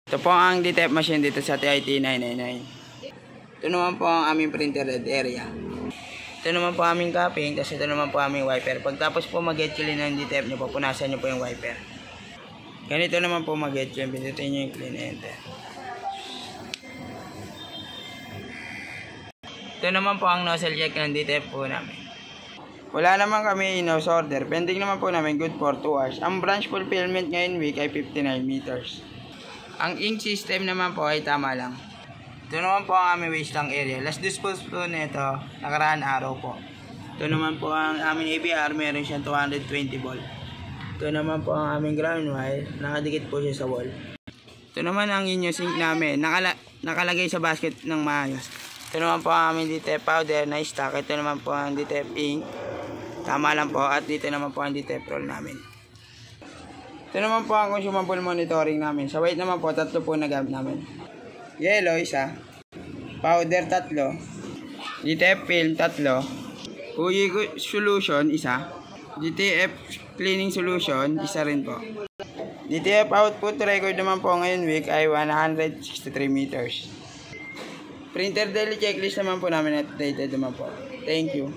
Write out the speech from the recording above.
Ito po ang DTF machine dito sa TIT 999. Ito naman po ang aming printer area. Ito naman po aming cupping, tapos ito naman po aming wiper. Pagtapos po mag-get clean ng DTF nyo, pupunasan nyo po yung wiper. Ganito naman po mag-get clean, pindutin nyo yung clean enter. Ito naman po ang nozzle check ng DTF po namin. Wala naman kami in-house order, pending naman po namin good for 2 hours. Ang branch fulfillment ngayon week ay 59 meters. Ang ink system naman po ay tama lang. Ito naman po ang aming waste tank area. Last dispose po nito, nakaraan araw po. Ito naman po ang aming ABR, meron siyang 220 volt. Ito naman po ang aming ground wire, nakadikit po siya sa wall. Ito naman ang inyo sink namin, nakalagay sa basket ng maayos. Ito naman po ang aming DTF powder na stock. Ito naman po ang DTF ink. Tama lang po. At dito naman po ang DTF roll namin. Ito naman po ang consumable monitoring namin. Sa weight naman po, 3 po na gamit namin. Yellow, 1. Powder, 3. DTF film, 3. UV solution, 1. DTF cleaning solution, 1 rin po. DTF output record naman po ngayon week ay 163 meters. Printer daily checklist naman po namin at updated naman po. Thank you.